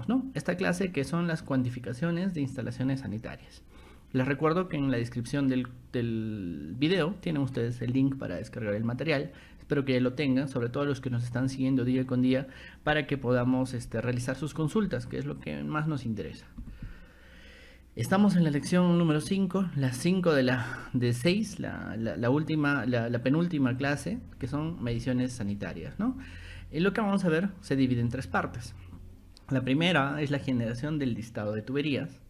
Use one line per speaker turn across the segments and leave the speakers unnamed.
tenemos, ¿no? Esta clase que son las cuantificaciones de instalaciones sanitarias. Les recuerdo que en la descripción del video tienen ustedes el link para descargar el material. Espero que ya lo tengan, sobre todo los que nos están siguiendo día con día, para que podamos realizar sus consultas, que es lo que más nos interesa. Estamos en la lección número 5, las 5 de 6, la penúltima clase, que son mediciones sanitarias, ¿no? Y lo que vamos a ver se divide en 3 partes. La primera es la generación del listado de tuberías.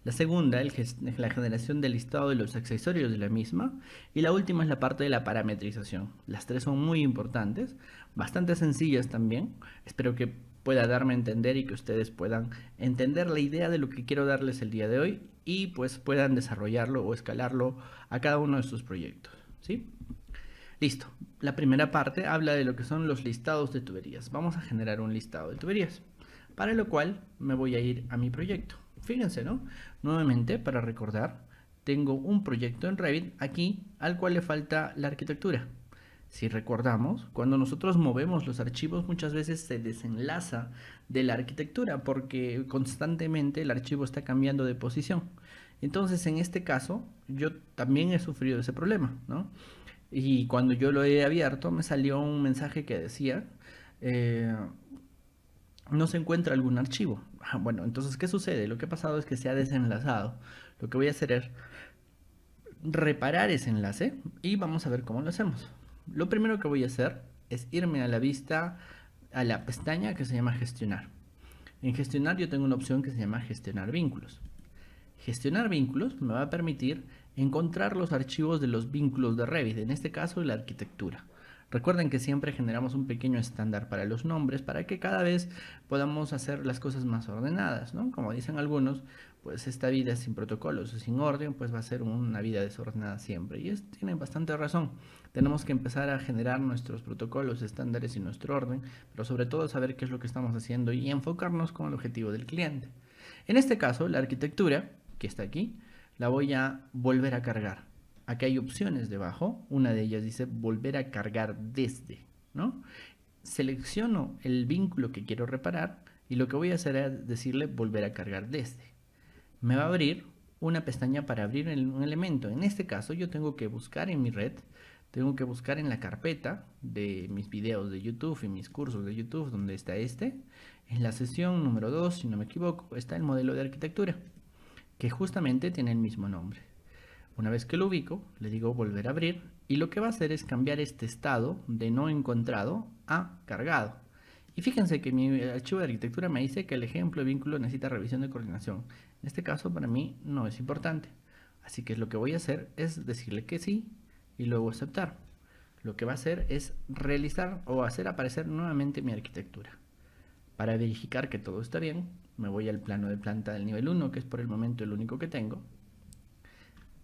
La segunda es la generación del listado de los accesorios de la misma. Y la última es la parte de la parametrización. Las 3 son muy importantes, bastante sencillas también. Espero que pueda darme a entender y que ustedes puedan entender la idea de lo que quiero darles el día de hoy y pues puedan desarrollarlo o escalarlo a cada uno de sus proyectos, ¿sí? Listo. La primera parte habla de lo que son los listados de tuberías. Vamos a generar un listado de tuberías, para lo cual me voy a ir a mi proyecto. Fíjense, ¿no? Nuevamente, para recordar, tengo un proyecto en Revit aquí al cual le falta la arquitectura. Si recordamos, cuando nosotros movemos los archivos muchas veces se desenlaza de la arquitectura porque constantemente el archivo está cambiando de posición. Entonces, en este caso, yo también he sufrido ese problema, ¿no? Y cuando yo lo he abierto, me salió un mensaje que decía, no se encuentra algún archivo. Bueno, entonces, ¿qué sucede? Lo que ha pasado es que se ha desenlazado. Lo que voy a hacer es reparar ese enlace y vamos a ver cómo lo hacemos. Lo primero que voy a hacer es irme a la vista, a la pestaña que se llama gestionar. En gestionar yo tengo una opción que se llama gestionar vínculos. Gestionar vínculos me va a permitir encontrar los archivos de los vínculos de Revit, en este caso la arquitectura. Recuerden que siempre generamos un pequeño estándar para los nombres para que cada vez podamos hacer las cosas más ordenadas, ¿no? Como dicen algunos, pues esta vida sin protocolos o sin orden, pues va a ser una vida desordenada siempre. Y tienen bastante razón. Tenemos que empezar a generar nuestros protocolos, estándares y nuestro orden, pero sobre todo saber qué es lo que estamos haciendo y enfocarnos con el objetivo del cliente. En este caso, la arquitectura, que está aquí, la voy a volver a cargar. Aquí hay opciones debajo, una de ellas dice volver a cargar desde, ¿no? Selecciono el vínculo que quiero reparar y lo que voy a hacer es decirle volver a cargar desde. Me va a abrir una pestaña para abrir un elemento. En este caso yo tengo que buscar en mi red, tengo que buscar en la carpeta de mis videos de YouTube y mis cursos de YouTube donde está en la sesión número 2, si no me equivoco, está el modelo de arquitectura, que justamente tiene el mismo nombre. Una vez que lo ubico, le digo volver a abrir y lo que va a hacer es cambiar este estado de no encontrado a cargado. Y fíjense que mi archivo de arquitectura me dice que el ejemplo de vínculo necesita revisión de coordinación. En este caso para mí no es importante. Así que lo que voy a hacer es decirle que sí y luego aceptar. Lo que va a hacer es realizar o hacer aparecer nuevamente mi arquitectura. Para verificar que todo está bien, me voy al plano de planta del nivel 1, que es por el momento el único que tengo.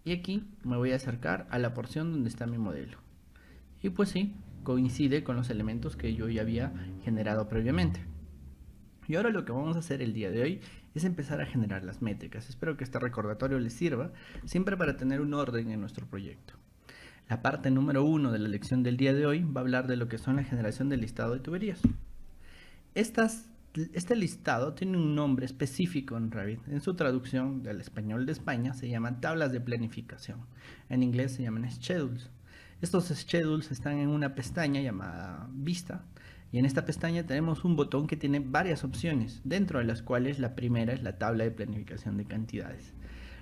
Y aquí me voy a acercar a la porción donde está mi modelo. Y pues sí, coincide con los elementos que yo ya había generado previamente. Y ahora lo que vamos a hacer el día de hoy es empezar a generar las métricas. Espero que este recordatorio les sirva siempre para tener un orden en nuestro proyecto. La parte número 1 de la lección del día de hoy va a hablar de lo que son la generación del listado de tuberías. Este listado tiene un nombre específico en Revit. En su traducción del español de España se llaman tablas de planificación. En inglés se llaman schedules. Estos schedules están en una pestaña llamada Vista. Y en esta pestaña tenemos un botón que tiene varias opciones, dentro de las cuales la primera es la tabla de planificación de cantidades.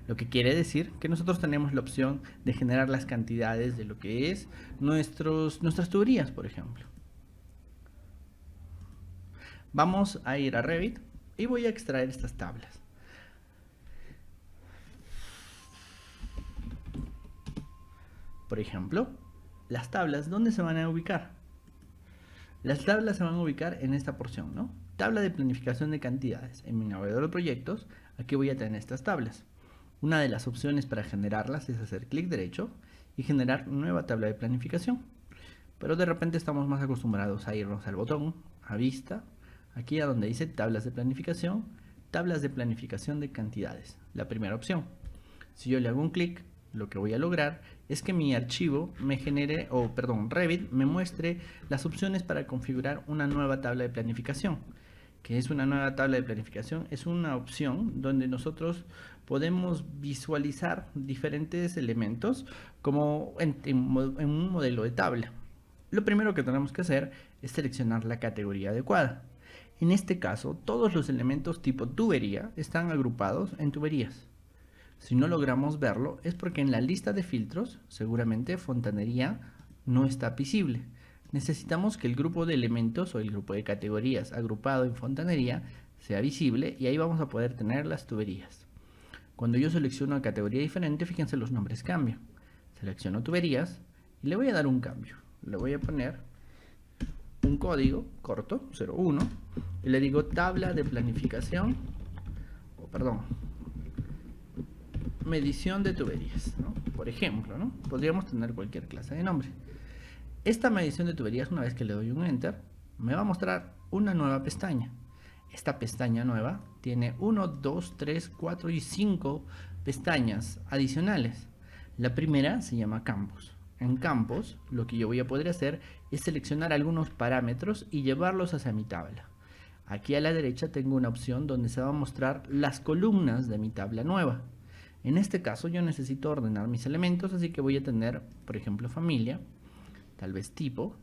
Lo que quiere decir que nosotros tenemos la opción de generar las cantidades de lo que es nuestras tuberías, por ejemplo. Vamos a ir a Revit y voy a extraer estas tablas. Por ejemplo, las tablas, ¿dónde se van a ubicar? Las tablas se van a ubicar en esta porción, ¿no? Tabla de planificación de cantidades. En mi navegador de proyectos, aquí voy a tener estas tablas. Una de las opciones para generarlas es hacer clic derecho y generar nueva tabla de planificación. Pero de repente estamos más acostumbrados a irnos al botón, a vista, aquí a donde dice tablas de planificación de cantidades, la primera opción. Si yo le hago un clic, lo que voy a lograr es que mi archivo me genere, Revit me muestre las opciones para configurar una nueva tabla de planificación. que es una nueva tabla de planificación, es una opción donde nosotros podemos visualizar diferentes elementos como en un modelo de tabla. Lo primero que tenemos que hacer es seleccionar la categoría adecuada. En este caso, todos los elementos tipo tubería están agrupados en tuberías. Si no logramos verlo, es porque en la lista de filtros, seguramente fontanería no está visible. Necesitamos que el grupo de elementos o el grupo de categorías agrupado en fontanería sea visible y ahí vamos a poder tener las tuberías. Cuando yo selecciono una categoría diferente, fíjense los nombres cambian. Selecciono tuberías y le voy a dar un cambio. Le voy a poner un código corto, 01, y le digo tabla de planificación, medición de tuberías, ¿no? Por ejemplo, ¿no? Podríamos tener cualquier clase de nombre. Esta medición de tuberías, una vez que le doy un enter, me va a mostrar una nueva pestaña. Esta pestaña nueva tiene 1, 2, 3, 4 y 5 pestañas adicionales. La primera se llama campos. En campos, lo que yo voy a poder hacer es seleccionar algunos parámetros y llevarlos hacia mi tabla. Aquí a la derecha tengo una opción donde se va a mostrar las columnas de mi tabla nueva. En este caso yo necesito ordenar mis elementos, así que voy a tener, por ejemplo, familia, tal vez tipo.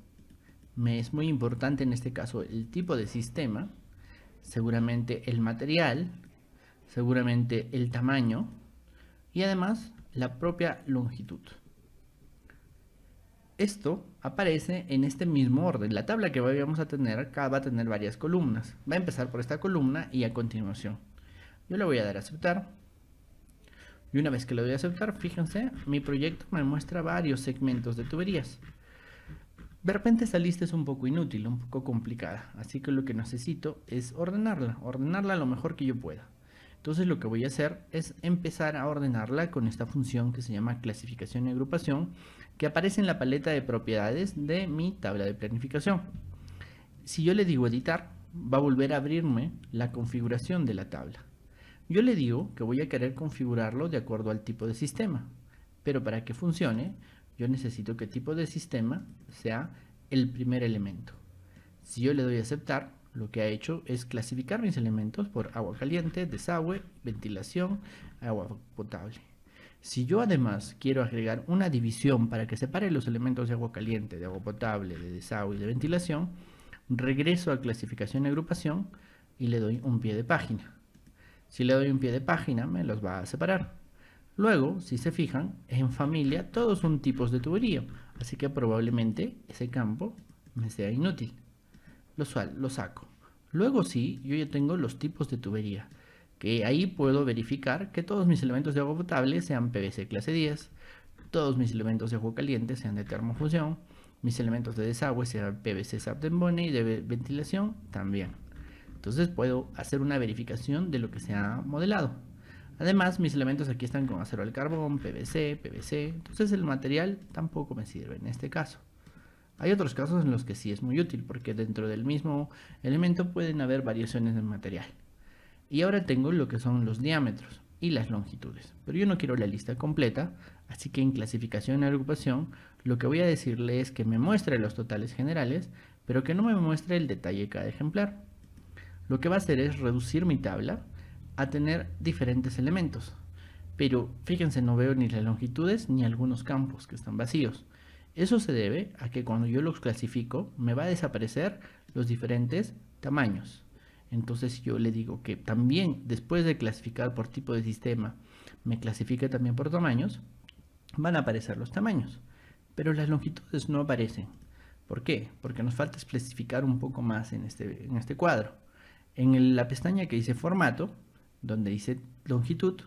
Me es muy importante en este caso el tipo de sistema, seguramente el material, seguramente el tamaño y además la propia longitud. Esto aparece en este mismo orden. La tabla que vamos a tener acá va a tener varias columnas. Va a empezar por esta columna y a continuación. Yo le voy a dar a aceptar. Y una vez que le doy a aceptar, fíjense, mi proyecto me muestra varios segmentos de tuberías. De repente esta lista es un poco inútil, un poco complicada, así que lo que necesito es ordenarla lo mejor que yo pueda. Entonces lo que voy a hacer es empezar a ordenarla con esta función que se llama clasificación y agrupación, que aparece en la paleta de propiedades de mi tabla de planificación. Si yo le digo editar, va a volver a abrirme la configuración de la tabla. Yo le digo que voy a querer configurarlo de acuerdo al tipo de sistema, pero para que funcione, yo necesito que tipo de sistema sea el primer elemento. Si yo le doy a aceptar, lo que ha hecho es clasificar mis elementos por agua caliente, desagüe, ventilación, agua potable. Si yo además quiero agregar una división para que separe los elementos de agua caliente, de agua potable, de desagüe y de ventilación, regreso a clasificación y agrupación y le doy un pie de página. Si le doy un pie de página, me los va a separar. Luego, si se fijan, en familia todos son tipos de tubería, así que probablemente ese campo me sea inútil. Lo saco. Luego sí, yo ya tengo los tipos de tubería, que ahí puedo verificar que todos mis elementos de agua potable sean PVC clase 10, todos mis elementos de agua caliente sean de termofusión, mis elementos de desagüe sean PVC Saptenbonne y de ventilación también. Entonces puedo hacer una verificación de lo que se ha modelado. Además, mis elementos aquí están con acero al carbón, PVC, PVC, entonces el material tampoco me sirve en este caso. Hay otros casos en los que sí es muy útil, porque dentro del mismo elemento pueden haber variaciones de material. Y ahora tengo lo que son los diámetros y las longitudes, pero yo no quiero la lista completa, así que en clasificación y agrupación, lo que voy a decirle es que me muestre los totales generales, pero que no me muestre el detalle de cada ejemplar. Lo que va a hacer es reducir mi tabla a tener diferentes elementos, pero fíjense, no veo ni las longitudes ni algunos campos que están vacíos. Eso se debe a que cuando yo los clasifico me va a desaparecer los diferentes tamaños. Entonces yo le digo que también después de clasificar por tipo de sistema me clasifique también por tamaños, van a aparecer los tamaños, pero las longitudes no aparecen. ¿Por qué? Porque nos falta especificar un poco más en este cuadro. En la pestaña que dice formato, donde dice longitud,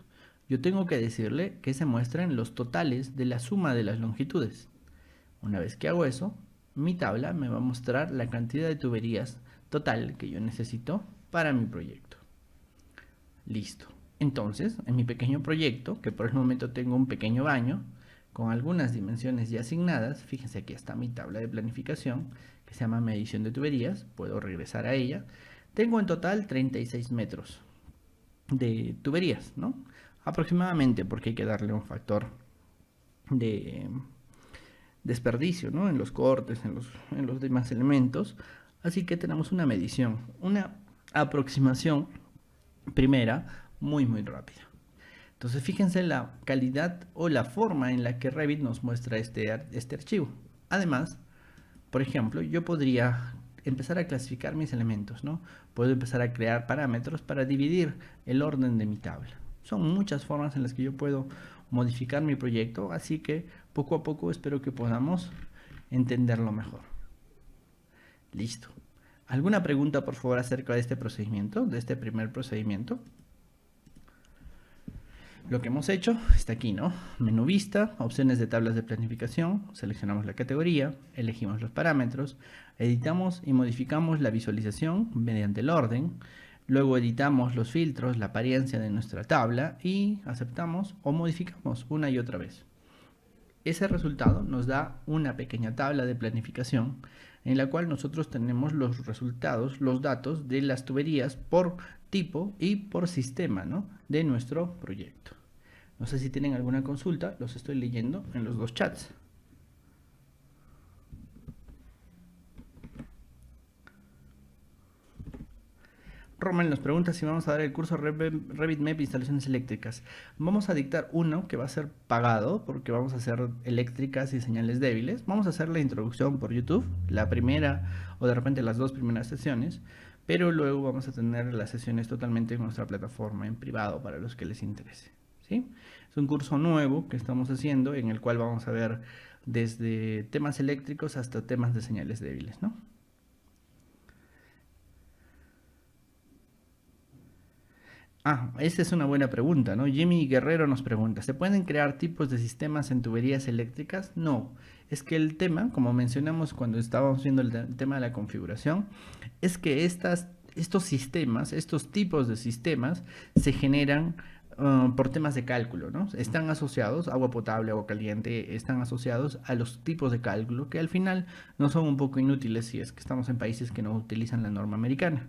yo tengo que decirle que se muestren los totales de la suma de las longitudes. Una vez que hago eso, mi tabla me va a mostrar la cantidad de tuberías total que yo necesito para mi proyecto. Listo. Entonces, en mi pequeño proyecto, que por el momento tengo un pequeño baño, con algunas dimensiones ya asignadas, fíjense aquí está mi tabla de planificación, que se llama medición de tuberías, puedo regresar a ella. Tengo en total 36 metros de tuberías, ¿no? Aproximadamente, porque hay que darle un factor de desperdicio, ¿no? En los cortes, en los demás elementos. Así que tenemos una medición. aproximación primera muy rápida. Entonces fíjense la calidad o la forma en la que Revit nos muestra este archivo. Además, por ejemplo, yo podría empezar a clasificar mis elementos, ¿no? Puedo empezar a crear parámetros para dividir el orden de mi tabla. Son muchas formas en las que yo puedo modificar mi proyecto, así que poco a poco espero que podamos entenderlo mejor. Listo. ¿Alguna pregunta, por favor, acerca de este procedimiento, de este primer procedimiento? Lo que hemos hecho está aquí, ¿no? Menú vista, opciones de tablas de planificación, seleccionamos la categoría, elegimos los parámetros, editamos y modificamos la visualización mediante el orden, luego editamos los filtros, la apariencia de nuestra tabla y aceptamos o modificamos una y otra vez. Ese resultado nos da una pequeña tabla de planificación en la cual nosotros tenemos los resultados, los datos de las tuberías por tipo y por sistema, ¿no?, de nuestro proyecto. No sé si tienen alguna consulta, los estoy leyendo en los dos chats. Roman nos pregunta si vamos a dar el curso Revit MEP Instalaciones Eléctricas. Vamos a dictar uno que va a ser pagado porque vamos a hacer eléctricas y señales débiles. Vamos a hacer la introducción por YouTube, la primera o de repente las dos primeras sesiones, pero luego vamos a tener las sesiones totalmente en nuestra plataforma en privado para los que les interese, ¿sí? Es un curso nuevo que estamos haciendo en el cual vamos a ver desde temas eléctricos hasta temas de señales débiles, ¿no? Esta es una buena pregunta, ¿no? Jimmy Guerrero nos pregunta, ¿se pueden crear tipos de sistemas en tuberías eléctricas? No, es que el tema, como mencionamos cuando estábamos viendo el tema de la configuración, es que estos sistemas, estos tipos de sistemas se generan por temas de cálculo, ¿no? Están asociados, agua potable, agua caliente, están asociados a los tipos de cálculo que al final no son un poco inútiles si es que estamos en países que no utilizan la norma americana.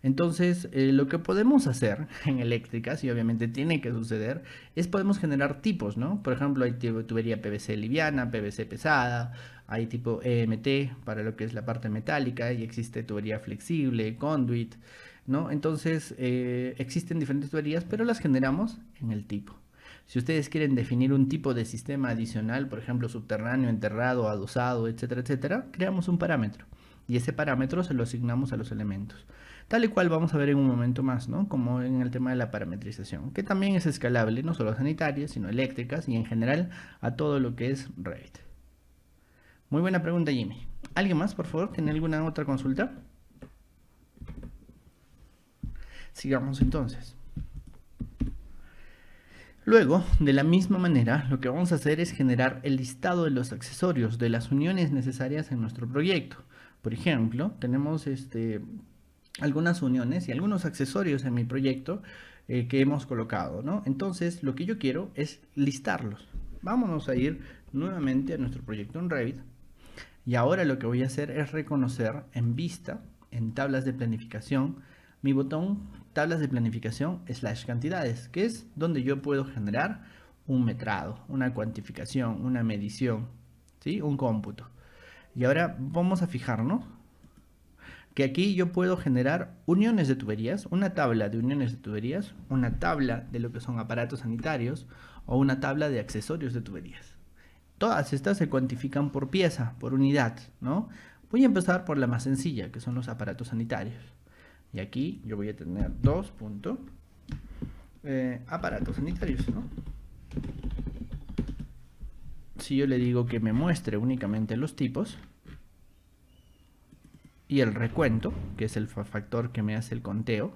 Entonces, lo que podemos hacer en eléctricas, y obviamente tiene que suceder, es podemos generar tipos, ¿no? Por ejemplo, hay tubería PVC liviana, PVC pesada, hay tipo EMT para lo que es la parte metálica, y existe tubería flexible, conduit, ¿no? Entonces, existen diferentes tuberías, pero las generamos en el tipo. Si ustedes quieren definir un tipo de sistema adicional, por ejemplo, subterráneo, enterrado, adosado, etcétera, etcétera, creamos un parámetro. Y ese parámetro se lo asignamos a los elementos. Tal y cual vamos a ver en un momento más, ¿no? Como en el tema de la parametrización, que también es escalable, no solo a sanitarias, sino eléctricas y en general a todo lo que es Revit. Muy buena pregunta, Jimmy. ¿Alguien más, por favor? ¿Tiene alguna otra consulta? Sigamos entonces. Luego, de la misma manera, lo que vamos a hacer es generar el listado de los accesorios, de las uniones necesarias en nuestro proyecto. Por ejemplo, tenemos algunas uniones y algunos accesorios en mi proyecto que hemos colocado, ¿no? Entonces, lo que yo quiero es listarlos. Vámonos a ir nuevamente a nuestro proyecto en Revit. Y ahora lo que voy a hacer es reconocer en vista, en tablas de planificación, mi botón tablas de planificación / cantidades, que es donde yo puedo generar un metrado, una cuantificación, una medición, ¿sí? Un cómputo. Y ahora vamos a fijarnos que aquí yo puedo generar uniones de tuberías, una tabla de uniones de tuberías, una tabla de lo que son aparatos sanitarios o una tabla de accesorios de tuberías. Todas estas se cuantifican por pieza, por unidad, ¿no? Voy a empezar por la más sencilla, que son los aparatos sanitarios. Y aquí yo voy a tener aparatos sanitarios, ¿no? Si yo le digo que me muestre únicamente los tipos y el recuento, que es el factor que me hace el conteo,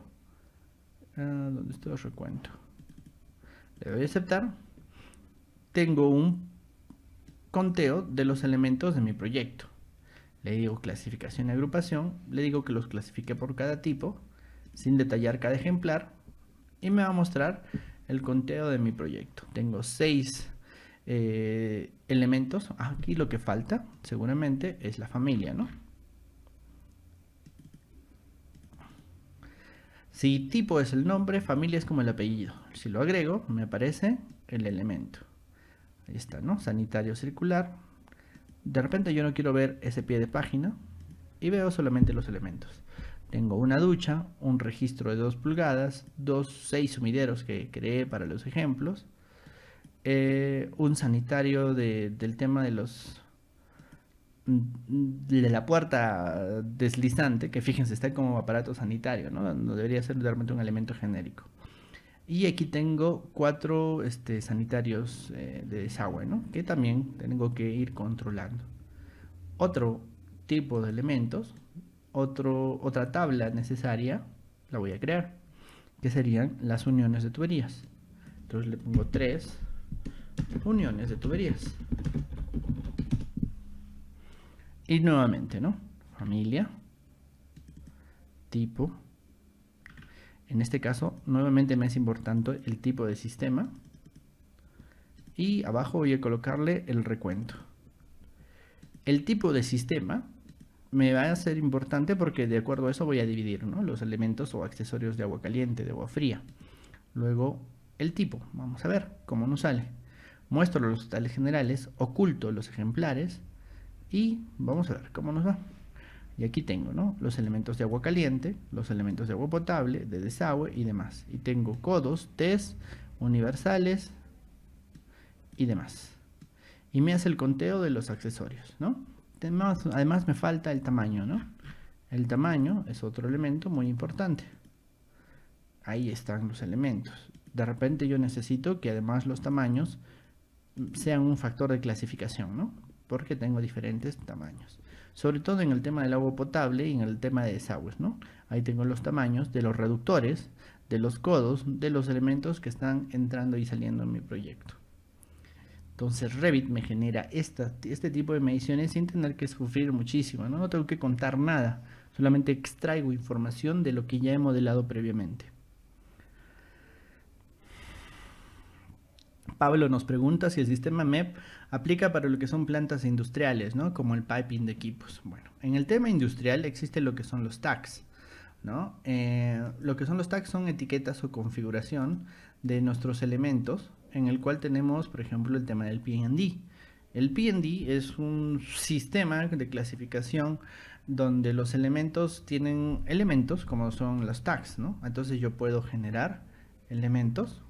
¿dónde está el recuento? Le doy a aceptar. Tengo un conteo de los elementos de mi proyecto. Le digo clasificación y agrupación, le digo que los clasifique por cada tipo, sin detallar cada ejemplar, y me va a mostrar el conteo de mi proyecto. Tengo 6 elementos. Aquí lo que falta, seguramente, es la familia, ¿no? Si tipo es el nombre, familia es como el apellido. Si lo agrego, me aparece el elemento. Ahí está, ¿no? Sanitario circular. De repente yo no quiero ver ese pie de página y veo solamente los elementos. Tengo una ducha, un registro de 2 pulgadas, 6 sumideros que creé para los ejemplos, un sanitario del tema de la puerta deslizante, que fíjense, está como aparato sanitario, ¿no? No debería ser realmente un elemento genérico. Y aquí tengo 4 sanitarios de desagüe, ¿no? Que también tengo que ir controlando. Otro tipo de elementos, otra tabla necesaria, la voy a crear, que serían las uniones de tuberías. Entonces le pongo 3 uniones de tuberías. Y nuevamente, ¿no? Familia, tipo. En este caso, nuevamente me es importante el tipo de sistema. Y abajo voy a colocarle el recuento. El tipo de sistema me va a ser importante porque de acuerdo a eso voy a dividir, ¿no? Los elementos o accesorios de agua caliente, de agua fría. Luego, el tipo. Vamos a ver cómo nos sale. Muestro los totales generales, oculto los ejemplares y vamos a ver cómo nos va. Y aquí tengo, ¿no? Los elementos de agua caliente, los elementos de agua potable, de desagüe y demás. Y tengo codos, test, universales y demás. Y me hace el conteo de los accesorios, ¿no? Además me falta el tamaño, ¿no? El tamaño es otro elemento muy importante. Ahí están los elementos. De repente yo necesito que además los tamaños sean un factor de clasificación, ¿no? Porque tengo diferentes tamaños. Sobre todo en el tema del agua potable y en el tema de desagües, ¿no? Ahí tengo los tamaños de los reductores, de los codos, de los elementos que están entrando y saliendo en mi proyecto. Entonces Revit me genera este tipo de mediciones sin tener que sufrir muchísimo, ¿no? No tengo que contar nada, solamente extraigo información de lo que ya he modelado previamente. Pablo nos pregunta si el sistema MEP aplica para lo que son plantas industriales, ¿no? Como el piping de equipos. Bueno, en el tema industrial existe lo que son los tags, ¿no? Lo que son los tags son etiquetas o configuración de nuestros elementos, en el cual tenemos, por ejemplo, el tema del P&D. El P&D es un sistema de clasificación donde los elementos tienen elementos como son los tags, ¿no? Entonces yo puedo generar elementos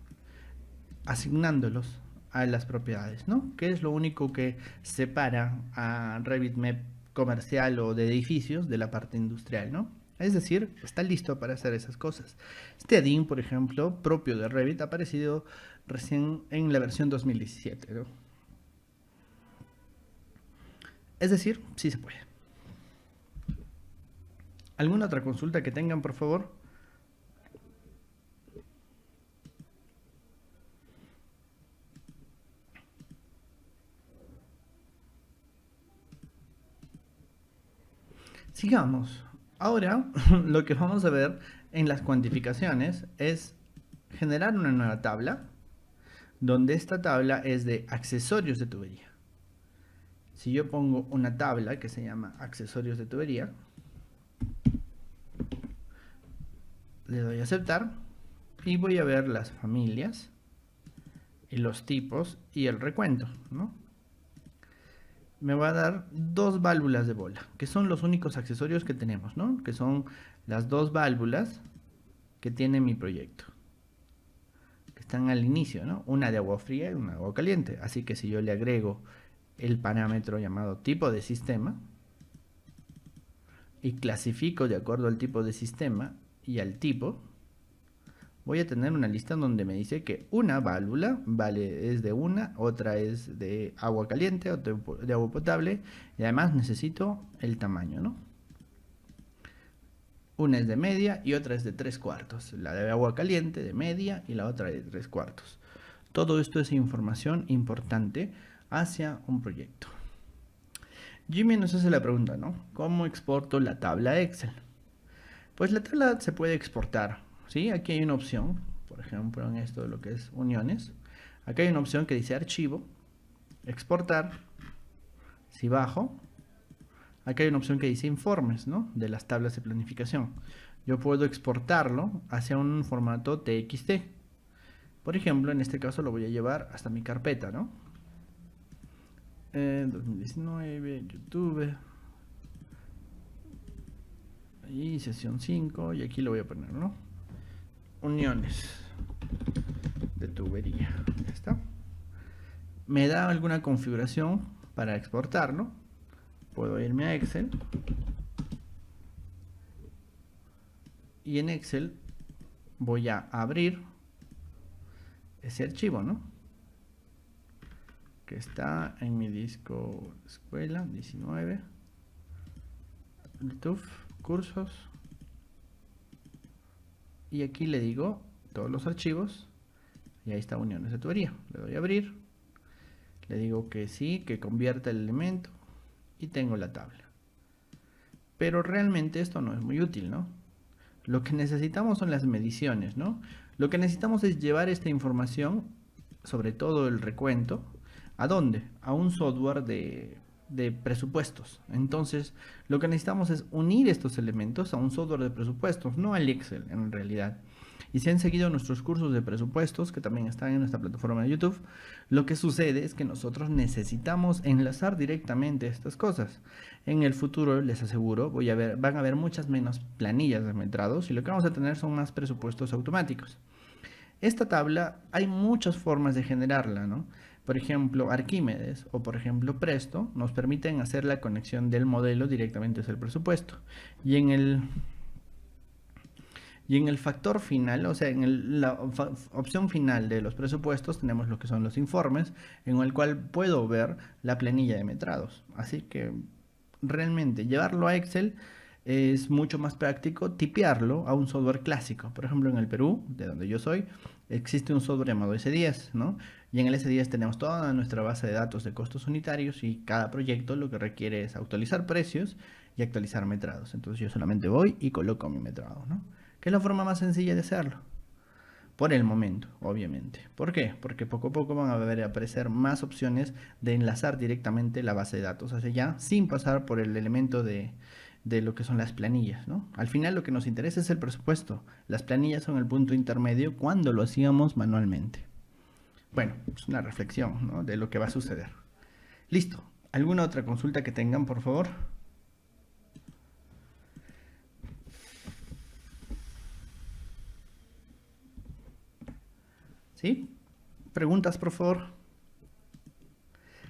asignándolos a las propiedades, ¿no? Que es lo único que separa a Revit MEP comercial o de edificios de la parte industrial, ¿no? Es decir, está listo para hacer esas cosas. Este add-in, por ejemplo, propio de Revit, ha aparecido recién en la versión 2017, ¿no? Es decir, sí se puede. ¿Alguna otra consulta que tengan, por favor? Sigamos. Ahora lo que vamos a ver en las cuantificaciones es generar una nueva tabla, donde esta tabla es de accesorios de tubería. Si yo pongo una tabla que se llama accesorios de tubería, le doy a aceptar y voy a ver las familias y los tipos y el recuento, ¿no? Me va a dar 2 válvulas de bola, que son los únicos accesorios que tenemos, ¿no? Que son las 2 válvulas que tiene mi proyecto, que están al inicio, ¿no? Una de agua fría y una de agua caliente. Así que si yo le agrego el parámetro llamado tipo de sistema y clasifico de acuerdo al tipo de sistema y al tipo, voy a tener una lista donde me dice que una válvula es de una, otra es de agua caliente, otra de agua potable, y además necesito el tamaño, ¿no? Una es de media y otra es de 3/4, la de agua caliente de media y la otra de 3/4. Todo esto es información importante hacia un proyecto. Jimmy nos hace la pregunta, ¿no? ¿Cómo exporto la tabla Excel? Pues la tabla se puede exportar, ¿sí? Aquí hay una opción, por ejemplo, en esto de lo que es uniones. Aquí hay una opción que dice archivo, exportar. Si bajo, aquí hay una opción que dice informes, ¿no? De las tablas de planificación. Yo puedo exportarlo hacia un formato TXT. Por ejemplo, en este caso lo voy a llevar hasta mi carpeta, ¿no? 2019, YouTube. Y sesión 5, y aquí lo voy a poner, ¿no? Uniones de tubería. Ya está. Me da alguna configuración para exportarlo. Puedo irme a Excel. Y en Excel voy a abrir ese archivo, ¿no? Que está en mi disco escuela 19, YouTube, cursos, y aquí le digo todos los archivos, y ahí está uniones de tubería. Le doy a abrir, le digo que sí, que convierta el elemento, y tengo la tabla. Pero realmente esto no es muy útil, ¿no? Lo que necesitamos son las mediciones, ¿no? Lo que necesitamos es llevar esta información, sobre todo el recuento, ¿a dónde? A un software de presupuestos. Entonces, lo que necesitamos es unir estos elementos a un software de presupuestos, no al Excel en realidad. Y si han seguido nuestros cursos de presupuestos, que también están en nuestra plataforma de YouTube, lo que sucede es que nosotros necesitamos enlazar directamente estas cosas. En el futuro, les aseguro, van a haber muchas menos planillas de metrados y lo que vamos a tener son más presupuestos automáticos. Esta tabla hay muchas formas de generarla, ¿no? Por ejemplo, Arquímedes o por ejemplo Presto nos permiten hacer la conexión del modelo directamente hacia el presupuesto. Y en el factor final, o sea, en la opción final de los presupuestos tenemos lo que son los informes, en el cual puedo ver la planilla de metrados. Así que realmente llevarlo a Excel es mucho más práctico tipearlo a un software clásico. Por ejemplo, en el Perú, de donde yo soy, existe un software llamado S10, ¿no? Y en el S10 tenemos toda nuestra base de datos de costos unitarios y cada proyecto lo que requiere es actualizar precios y actualizar metrados. Entonces yo solamente voy y coloco mi metrado, ¿no? Que es la forma más sencilla de hacerlo. Por el momento, obviamente. ¿Por qué? Porque poco a poco van a aparecer más opciones de enlazar directamente la base de datos hacia allá sin pasar por el elemento de lo que son las planillas, ¿no? Al final lo que nos interesa es el presupuesto. Las planillas son el punto intermedio cuando lo hacíamos manualmente. Bueno, es una reflexión, ¿no?, de lo que va a suceder. Listo. ¿Alguna otra consulta que tengan, por favor? ¿Sí? ¿Preguntas, por favor?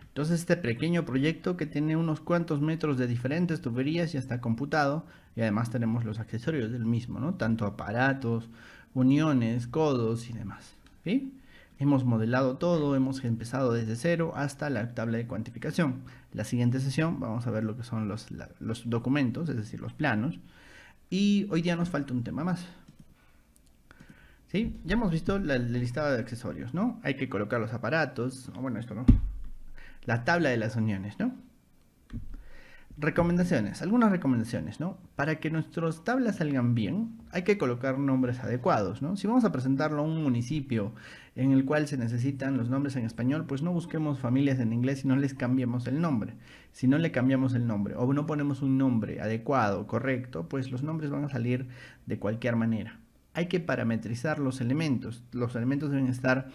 Entonces este pequeño proyecto que tiene unos cuantos metros de diferentes tuberías ya está computado y además tenemos los accesorios del mismo, ¿no? Tanto aparatos, uniones, codos y demás. ¿Sí? Hemos modelado todo, hemos empezado desde cero hasta la tabla de cuantificación. La siguiente sesión vamos a ver lo que son los documentos, es decir, los planos. Y hoy día nos falta un tema más. ¿Sí? Ya hemos visto la listado de accesorios, ¿no? Hay que colocar los aparatos, bueno, esto no. La tabla de las uniones, ¿no? Recomendaciones, algunas recomendaciones, ¿no? Para que nuestras tablas salgan bien, hay que colocar nombres adecuados, ¿no? Si vamos a presentarlo a un municipio en el cual se necesitan los nombres en español, pues no busquemos familias en inglés y no les cambiemos el nombre. Si no le cambiamos el nombre o no ponemos un nombre adecuado, correcto, pues los nombres van a salir de cualquier manera. Hay que parametrizar los elementos deben estar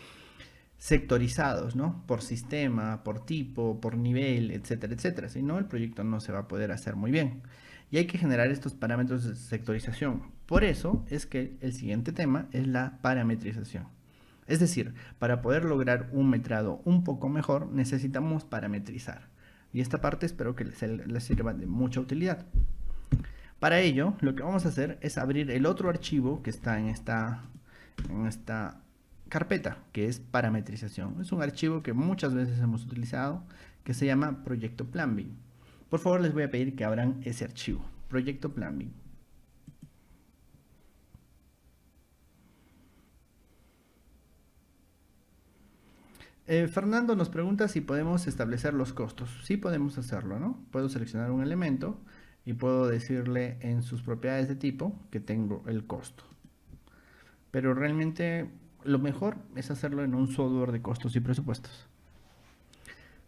sectorizados, ¿no? Por sistema, por tipo, por nivel, etcétera, etcétera. Si no, el proyecto no se va a poder hacer muy bien. Y hay que generar estos parámetros de sectorización. Por eso es que el siguiente tema es la parametrización. Es decir, para poder lograr un metrado un poco mejor, necesitamos parametrizar. Y esta parte espero que les sirva de mucha utilidad. Para ello, lo que vamos a hacer es abrir el otro archivo que está en esta carpeta, que es parametrización. Es un archivo que muchas veces hemos utilizado, que se llama Proyecto Planning. Por favor, les voy a pedir que abran ese archivo, Proyecto Planning. Fernando nos pregunta si podemos establecer los costos. Sí podemos hacerlo, ¿no? Puedo seleccionar un elemento y puedo decirle en sus propiedades de tipo que tengo el costo. Pero realmente lo mejor es hacerlo en un software de costos y presupuestos.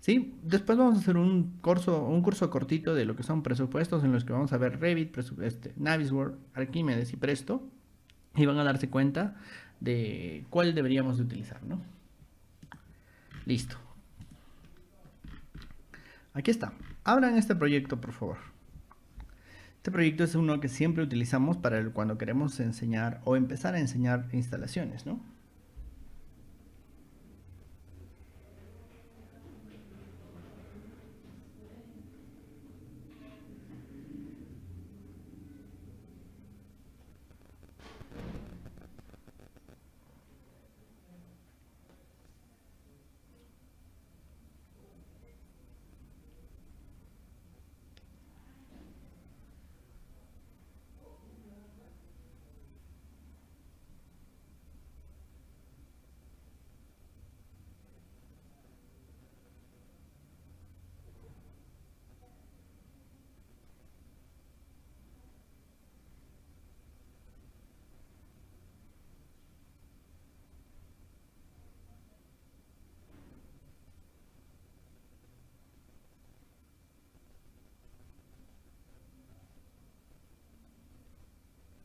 ¿Sí? Después vamos a hacer un curso cortito de lo que son presupuestos en los que vamos a ver Revit, Navisworks, Arquímedes y Presto. Y van a darse cuenta de cuál deberíamos de utilizar, ¿no? Listo. Aquí está. Abran este proyecto, por favor. Este proyecto es uno que siempre utilizamos para cuando queremos enseñar o empezar a enseñar instalaciones, ¿no?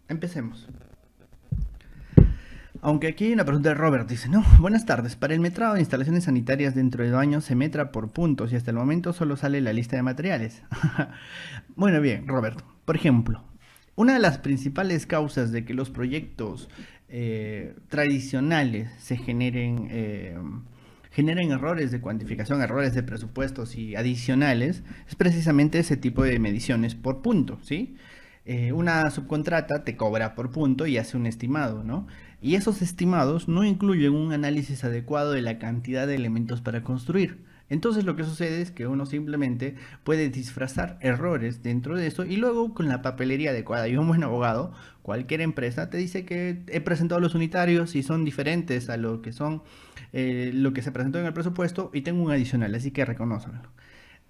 Empecemos. Aunque aquí hay una pregunta de Robert, dice, no, buenas tardes, para el metrado de instalaciones sanitarias dentro de 2 años se metra por puntos y hasta el momento solo sale la lista de materiales. Bueno, bien, Robert, por ejemplo, una de las principales causas de que los proyectos tradicionales se generen errores de cuantificación, errores de presupuestos y adicionales, es precisamente ese tipo de mediciones por punto, ¿sí? Una subcontrata te cobra por punto y hace un estimado, ¿no? Y esos estimados no incluyen un análisis adecuado de la cantidad de elementos para construir. Entonces lo que sucede es que uno simplemente puede disfrazar errores dentro de eso y luego con la papelería adecuada y un buen abogado, cualquier empresa te dice que he presentado los unitarios y son diferentes a lo que son lo que se presentó en el presupuesto y tengo un adicional, así que reconózcanlo.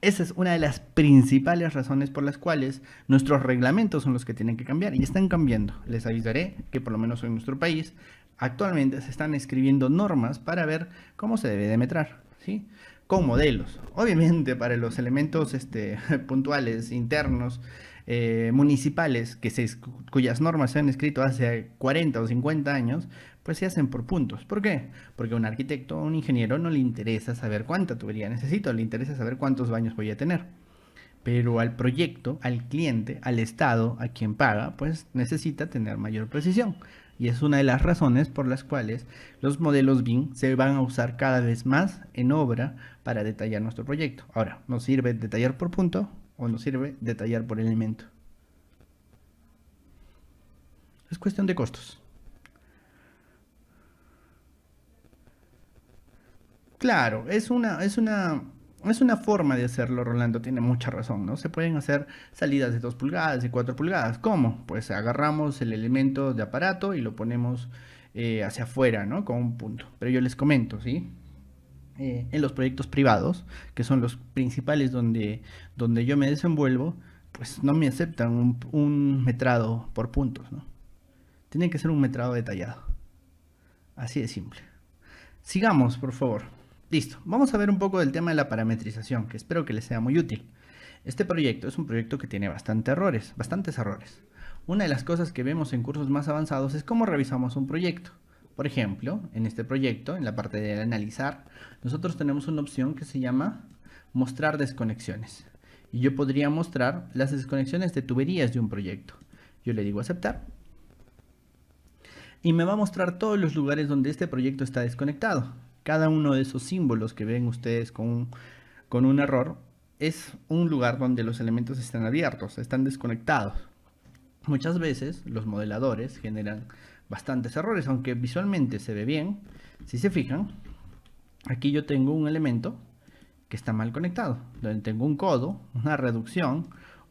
Esa es una de las principales razones por las cuales nuestros reglamentos son los que tienen que cambiar y están cambiando. Les avisaré que por lo menos en nuestro país actualmente se están escribiendo normas para ver cómo se debe de metrar, ¿sí? Con modelos. Obviamente para los elementos puntuales, internos, municipales, cuyas normas se han escrito hace 40 o 50 años, pues se hacen por puntos. ¿Por qué? Porque a un arquitecto o un ingeniero no le interesa saber cuánta tubería necesito, le interesa saber cuántos baños voy a tener. Pero al proyecto, al cliente, al Estado, a quien paga, pues necesita tener mayor precisión. Y es una de las razones por las cuales los modelos BIM se van a usar cada vez más en obra para detallar nuestro proyecto. Ahora, ¿nos sirve detallar por punto o nos sirve detallar por elemento? Es cuestión de costos. Claro, es una forma de hacerlo, Rolando, tiene mucha razón, ¿no? Se pueden hacer salidas de 2 pulgadas, de 4 pulgadas. ¿Cómo? Pues agarramos el elemento de aparato y lo ponemos hacia afuera, ¿no? Con un punto. Pero yo les comento, ¿sí? En los proyectos privados, que son los principales donde yo me desenvuelvo, pues no me aceptan un metrado por puntos, ¿no? Tiene que ser un metrado detallado. Así de simple. Sigamos, por favor. Listo. Vamos a ver un poco del tema de la parametrización, que espero que les sea muy útil. Este proyecto es un proyecto que tiene bastantes errores. Una de las cosas que vemos en cursos más avanzados es cómo revisamos un proyecto. Por ejemplo, en este proyecto, en la parte de analizar, nosotros tenemos una opción que se llama mostrar desconexiones. Y yo podría mostrar las desconexiones de tuberías de un proyecto. Yo le digo aceptar y me va a mostrar todos los lugares donde este proyecto está desconectado. Cada uno de esos símbolos que ven ustedes con un error es un lugar donde los elementos están abiertos, están desconectados. Muchas veces los modeladores generan bastantes errores, aunque visualmente se ve bien. Si se fijan, aquí yo tengo un elemento que está mal conectado, donde tengo un codo, una reducción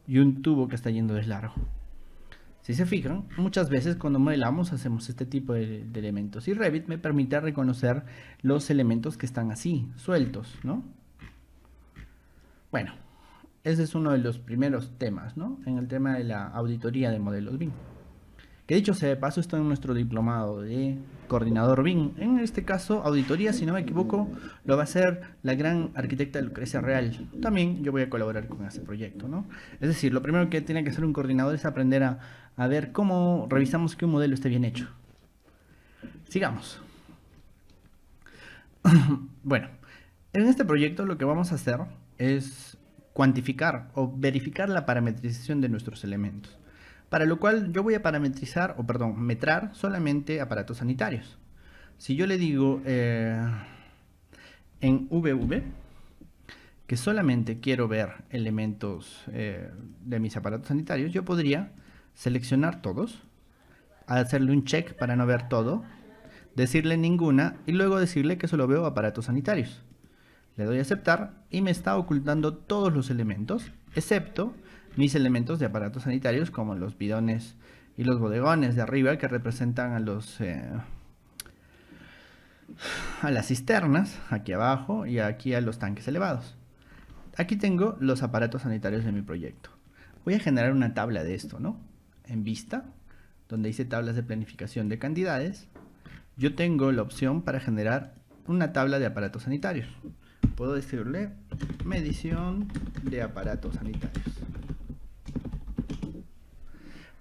y un tubo que está yendo de largo. Si se fijan, muchas veces cuando modelamos hacemos este tipo de elementos y Revit me permite reconocer los elementos que están así, sueltos, ¿no? Bueno, ese es uno de los primeros temas, ¿no? En el tema de la auditoría de modelos BIM. Que dicho sea de paso, está en nuestro diplomado de coordinador BIM. En este caso, auditoría, si no me equivoco, lo va a hacer la gran arquitecta Lucrecia Real. También yo voy a colaborar con ese proyecto, ¿no? Es decir, lo primero que tiene que hacer un coordinador es aprender a ver cómo revisamos que un modelo esté bien hecho. Sigamos. Bueno, en este proyecto lo que vamos a hacer es cuantificar o verificar la parametrización de nuestros elementos. Para lo cual yo voy a parametrizar, o perdón, metrar solamente aparatos sanitarios. Si yo le digo en VV que solamente quiero ver elementos de mis aparatos sanitarios, yo podría seleccionar todos, hacerle un check para no ver todo, decirle ninguna y luego decirle que solo veo aparatos sanitarios. Le doy a aceptar y me está ocultando todos los elementos, excepto mis elementos de aparatos sanitarios como los bidones y los bodegones de arriba que representan a las cisternas, aquí abajo y aquí a los tanques elevados. Aquí tengo los aparatos sanitarios de mi proyecto. Voy a generar una tabla de esto, ¿no? En vista, donde dice tablas de planificación de cantidades, yo tengo la opción para generar una tabla de aparatos sanitarios. Puedo decirle medición de aparatos sanitarios.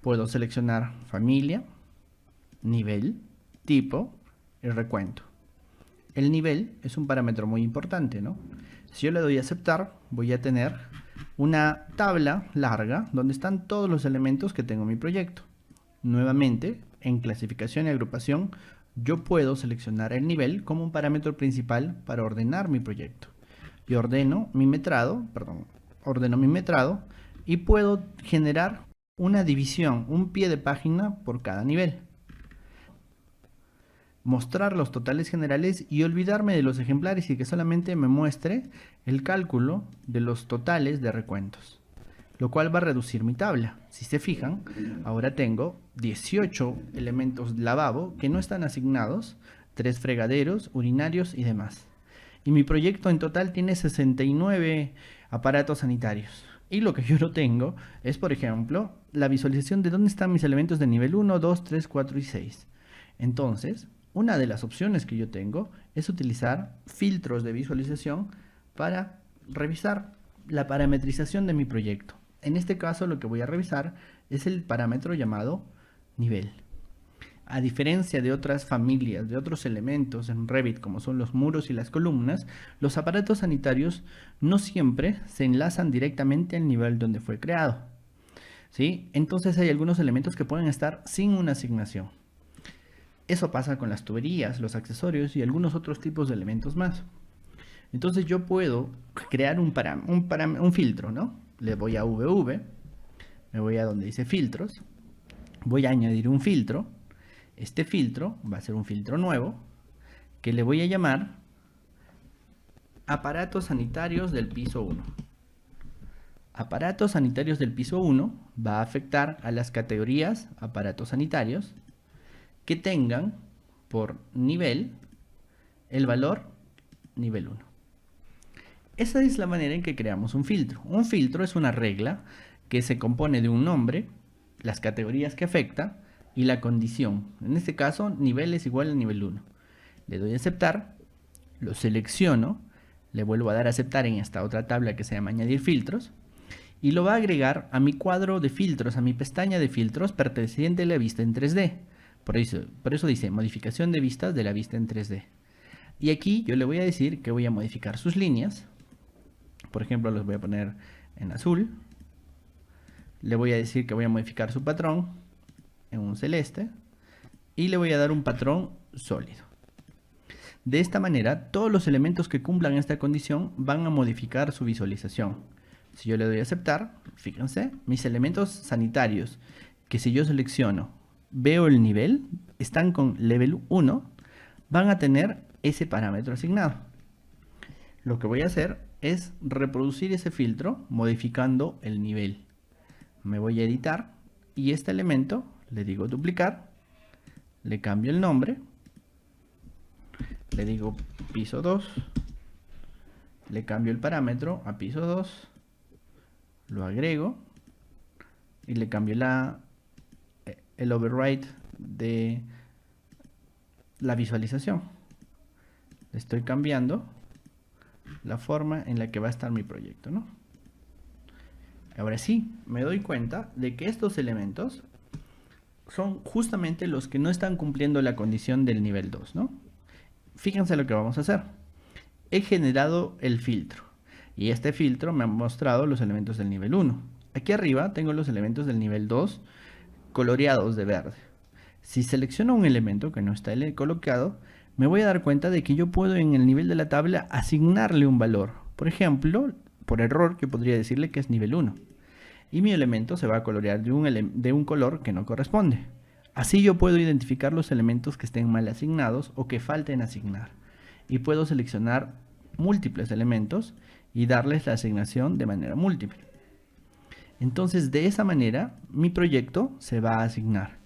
Puedo seleccionar familia, nivel, tipo y recuento. El nivel es un parámetro muy importante, ¿no? Si yo le doy a aceptar, voy a tener una tabla larga donde están todos los elementos que tengo en mi proyecto. Nuevamente, en clasificación y agrupación, yo puedo seleccionar el nivel como un parámetro principal para ordenar mi proyecto. Yo ordeno mi metrado y puedo generar una división, un pie de página por cada nivel. Mostrar los totales generales y olvidarme de los ejemplares y que solamente me muestre el cálculo de los totales de recuentos, lo cual va a reducir mi tabla. Si se fijan, ahora tengo 18 elementos lavabo que no están asignados, 3 fregaderos, urinarios y demás. Y mi proyecto en total tiene 69 aparatos sanitarios. Y lo que yo no tengo es, por ejemplo, la visualización de dónde están mis elementos de nivel 1, 2, 3, 4 y 6. Entonces, una de las opciones que yo tengo es utilizar filtros de visualización para revisar la parametrización de mi proyecto. En este caso lo que voy a revisar es el parámetro llamado nivel. A diferencia de otras familias, de otros elementos en Revit como son los muros y las columnas, los aparatos sanitarios no siempre se enlazan directamente al nivel donde fue creado, ¿sí? Entonces hay algunos elementos que pueden estar sin una asignación. Eso pasa con las tuberías, los accesorios y algunos otros tipos de elementos más. Entonces yo puedo crear un filtro, ¿no? Le voy a VV, me voy a donde dice filtros, voy a añadir un filtro. Este filtro va a ser un filtro nuevo que le voy a llamar aparatos sanitarios del piso 1. Aparatos sanitarios del piso 1 va a afectar a las categorías aparatos sanitarios que tengan por nivel el valor nivel 1. Esa es la manera en que creamos un filtro. Un filtro es una regla que se compone de un nombre, las categorías que afecta y la condición. En este caso, nivel es igual a nivel 1. Le doy a aceptar, lo selecciono, le vuelvo a dar a aceptar en esta otra tabla que se llama añadir filtros y lo va a agregar a mi cuadro de filtros, a mi pestaña de filtros perteneciente a la vista en 3D. Por eso dice modificación de vistas de la vista en 3D. Y aquí yo le voy a decir que voy a modificar sus líneas. Por ejemplo, los voy a poner en azul. Le voy a decir que voy a modificar su patrón en un celeste. Y le voy a dar un patrón sólido. De esta manera, todos los elementos que cumplan esta condición van a modificar su visualización. Si yo le doy a aceptar, fíjense, mis elementos sanitarios, que si yo selecciono veo el nivel, están con level 1, van a tener ese parámetro asignado. Lo que voy a hacer es reproducir ese filtro modificando el nivel. Me voy a editar y este elemento le digo duplicar, le cambio el nombre, le digo piso 2, le cambio el parámetro a piso 2, lo agrego y le cambio el override de la visualización. Le estoy cambiando la forma en la que va a estar mi proyecto, ¿no? Ahora sí, me doy cuenta de que estos elementos son justamente los que no están cumpliendo la condición del nivel 2, ¿no? Fíjense lo que vamos a hacer. He generado el filtro Y este filtro me ha mostrado los elementos del nivel 1. Aquí arriba tengo los elementos del nivel 2 coloreados de verde. Si selecciono un elemento que no está colocado, me voy a dar cuenta de que yo puedo en el nivel de la tabla asignarle un valor. Por ejemplo, por error yo podría decirle que es nivel 1. Y mi elemento se va a colorear de un color que no corresponde. Así yo puedo identificar los elementos que estén mal asignados o que falten asignar. Y puedo seleccionar múltiples elementos y darles la asignación de manera múltiple. Entonces, de esa manera, mi proyecto se va a asignar.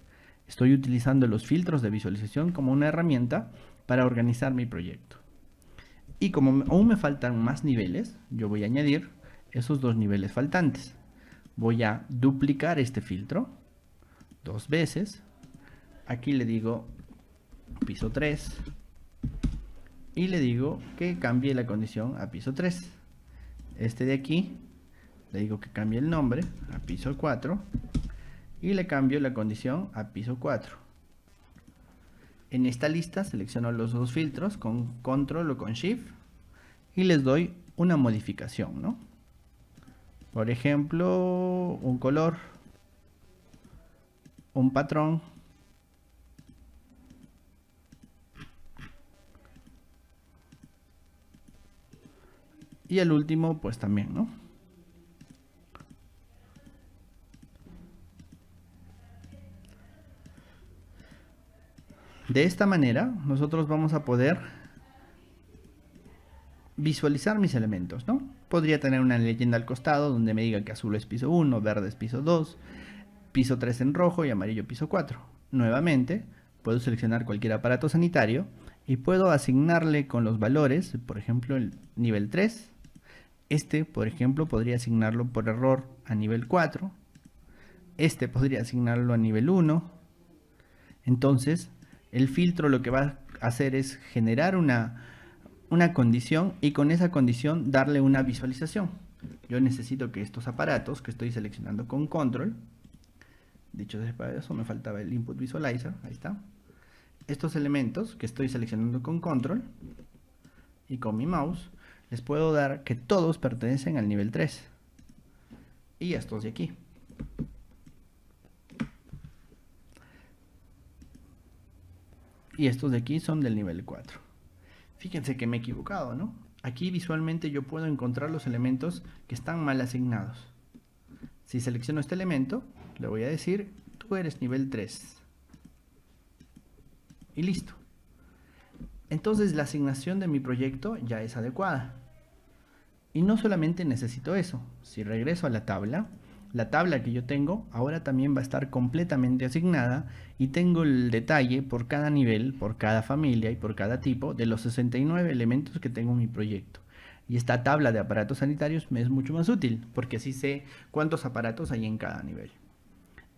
Estoy utilizando los filtros de visualización como una herramienta para organizar mi proyecto. Y como aún me faltan más niveles, yo voy a añadir esos 2 niveles faltantes. Voy a duplicar este filtro 2 veces. Aquí le digo piso 3 y le digo que cambie la condición a piso 3. Este de aquí le digo que cambie el nombre a piso 4 y le cambio la condición a piso 4. En esta lista selecciono los 2 filtros con control o con shift y les doy una modificación, ¿no? Por ejemplo, un color, un patrón y el último pues también, ¿no? De esta manera nosotros vamos a poder visualizar mis elementos, ¿no? Podría tener una leyenda al costado donde me diga que azul es piso 1, verde es piso 2, piso 3 en rojo y amarillo piso 4. Nuevamente, puedo seleccionar cualquier aparato sanitario y puedo asignarle con los valores, por ejemplo, el nivel 3. Este, por ejemplo, podría asignarlo por error a nivel 4. Este podría asignarlo a nivel 1. Entonces, el filtro lo que va a hacer es generar una condición y con esa condición darle una visualización. Yo necesito que estos aparatos que estoy seleccionando con control, dicho sea para eso, me faltaba el input visualizer, ahí está. Estos elementos que estoy seleccionando con control y con mi mouse, les puedo dar que todos pertenecen al nivel 3. Y estos de aquí. Y estos de aquí son del nivel 4. Fíjense que me he equivocado, ¿no? Aquí visualmente yo puedo encontrar los elementos que están mal asignados. Si selecciono este elemento, le voy a decir, tú eres nivel 3. Y listo. Entonces la asignación de mi proyecto ya es adecuada. Y no solamente necesito eso. Si regreso a la tabla que yo tengo ahora también va a estar completamente asignada y tengo el detalle por cada nivel, por cada familia y por cada tipo de los 69 elementos que tengo en mi proyecto. Y esta tabla de aparatos sanitarios me es mucho más útil porque así sé cuántos aparatos hay en cada nivel.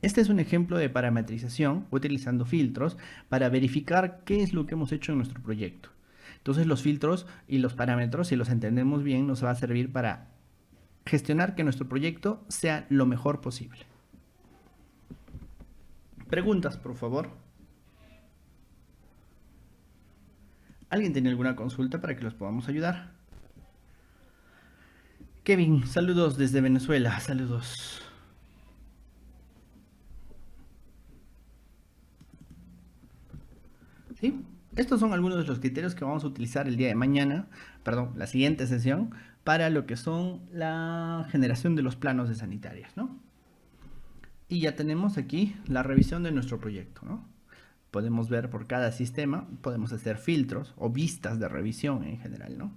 Este es un ejemplo de parametrización utilizando filtros para verificar qué es lo que hemos hecho en nuestro proyecto. Entonces los filtros y los parámetros, si los entendemos bien, nos va a servir para gestionar que nuestro proyecto sea lo mejor posible. Preguntas, por favor. ¿Alguien tiene alguna consulta para que los podamos ayudar? Kevin, saludos desde Venezuela, saludos. ¿Sí? Estos son algunos de los criterios que vamos a utilizar el día de mañana, perdón, la siguiente sesión, para lo que son la generación de los planos de sanitarias, ¿no? Y ya tenemos aquí la revisión de nuestro proyecto, ¿no? Podemos ver por cada sistema, podemos hacer filtros o vistas de revisión en general, ¿no?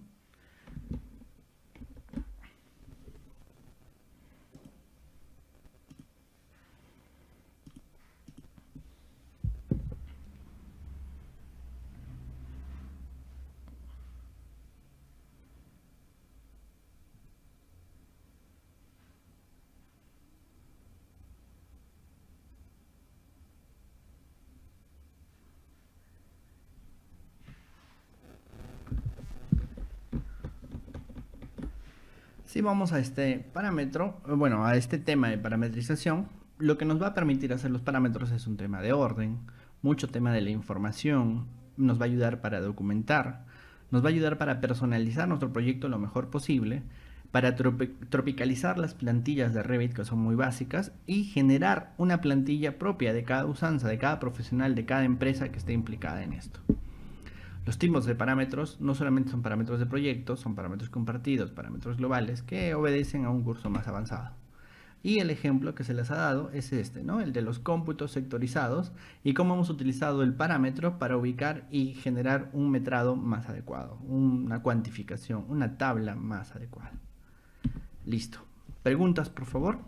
Si vamos a este parámetro, bueno, a este tema de parametrización, lo que nos va a permitir hacer los parámetros es un tema de orden, mucho tema de la información, nos va a ayudar para documentar, nos va a ayudar para personalizar nuestro proyecto lo mejor posible, para tropicalizar las plantillas de Revit, que son muy básicas, y generar una plantilla propia de cada usanza, de cada profesional, de cada empresa que esté implicada en esto. Los tipos de parámetros no solamente son parámetros de proyectos, son parámetros compartidos, parámetros globales, que obedecen a un curso más avanzado. Y el ejemplo que se les ha dado es este, ¿no? El de los cómputos sectorizados y cómo hemos utilizado el parámetro para ubicar y generar un metrado más adecuado, una cuantificación, una tabla más adecuada. Listo. ¿Preguntas, por favor?